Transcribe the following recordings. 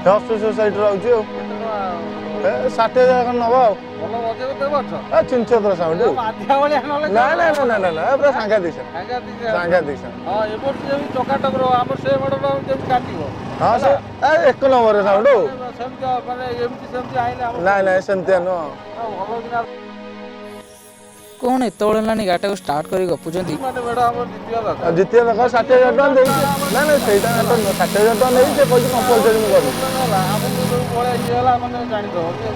Hospital society रहउची हो ए 60000 खन नबा हो ଭଲ ମଜା କେତେ ବର୍ଷ ए चिंचे तो साउंड ବାଧ୍ୟା ଭଳିଆ ନହେଲେ ना पूरा सांगा दिशा सांगा दिशा ହଁ ଏ ବର୍ଷ ଯେମିତି ଚକାଟକର ଆମର ସେ ମଡର ଯେମିତି କାଟିବ हां से ए एक नंबर साउंड ସେମିତି ମାନେ ଏମିତି ସେମିତି ଆଇଲେ ଆମର ना सेमतिया नो ଭଲ ଦିନ କଣ ଏତେବେଳେ ହେଲାଣି ଗାଡ଼ିଟାକୁ ଷ୍ଟାର୍ଟ କରି ଗପୁଛନ୍ତି। ମାନେ ମେଢ ଆମର ଜିତିବା ଦରକାର जितिया लगा 60000 टन देई ना सेटा तो 60000 टन देई से कोई कंपलसरी मु करू ହେଲା ଆମକୁ ଯୋଉ ଭଳିଆ ଇଏ ହେଲା ମାନେ ଜାଣିଦବ ଯେ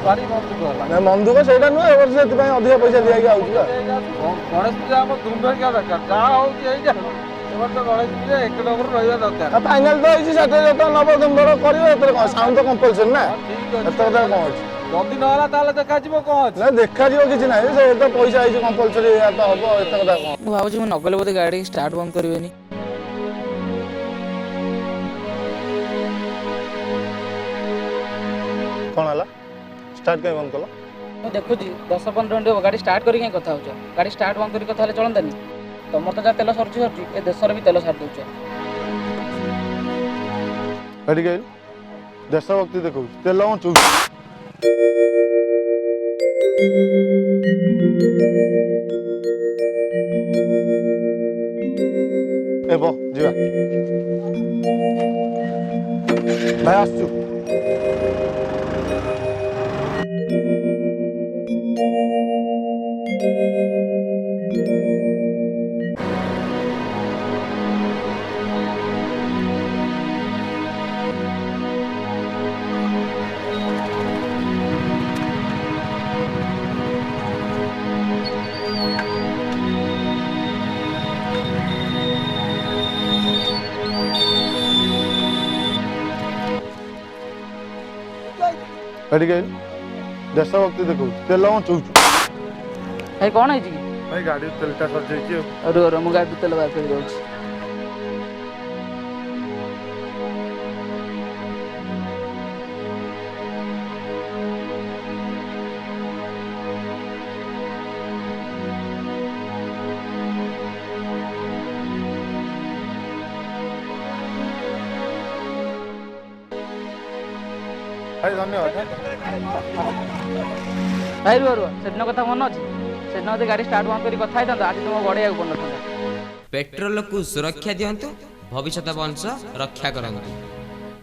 ଭାରି ମନ୍ଦିର ହେଲା ना मंदुक सेटा नो ए वर्ष से अधिक पैसा दिया गया आउची बा ଗଣେଶ ପୂଜା ଆମର ଧୁମଧାମିଆ ଦରକାର ଯାହା ହଉଛି ହେଇଯାଉ ଏ ବର୍ଷ ଗଣେଶ ପୂଜା ଏକ ନମ୍ବର ରହିବା ଦରକାର फाइनल तो होई 60000 टन नबो तुम बड़ करियो एतर साउंड तो कंपलसरी ना ଠିକ ଅଛି एतर कथा कोन अछि ଯଦି ନହେଲା ତାହେଲେ ଦେଖାଯିବ କ'ଣ ଅଛି ना देखा जियो किछि नाही से तो पैसा आइछ कंपलसरी या तो हबो एतर कथा कोन ମୁଁ ଭାବୁଛି ମୁଁ ନଗଲେ ବୋଧେ ଗାଡ଼ି ଷ୍ଟାର୍ଟ ବନ୍ଦ କରିବେନି। कोन हला स्टार्ट के बंद कलो ମୁଁ ଦେଖୁଛି 10-15 ମିନିଟ୍ ହେବ ଗାଡ଼ି ଷ୍ଟାର୍ଟ କରି କାହିଁ କଥା ହେଉଛ। ଗାଡ଼ି ଷ୍ଟାର୍ଟ ବନ୍ଦ କରି କଥା ହେଲେ ଚଳନ୍ତାନି। ତମର ତ ଯାହା ତେଲ ସରୁଛି ଏ ଦେଶରେ ବି ତେଲ ସାରି ଦେଉଛ। एडी गइल देशभक्ति देखौ तेल on चुक ए बो जीवा भाई आसु एडी गइल देशभक्ति देखौ तेल on चुक ଭାଇ କ'ଣ ହେଇଛି କି? भाई गाड़ी तेलटा सर जाइछि ରୁହ ମୁଁ ଗାଡ଼ିରୁ ତେଲ ବାହାର କରି ଦେଉଛି। भाई धन्यवाद ଭାଇ ରୁହ ସେଦିନ କଥା ମନେ ଅଛି? ସେଦିନ ଯଦି ଗାଡ଼ି ଷ୍ଟାର୍ଟ ବନ୍ଦ କରି କଥା ହେଇଥାନ୍ତ ଆଜି ତୁମକୁ ଗଡ଼େଇବାକୁ ପଡ଼ିନଥାନ୍ତା। पेट्रोल को सुरक्षा दियंतु भविष्यत वंश रक्षा करंतु।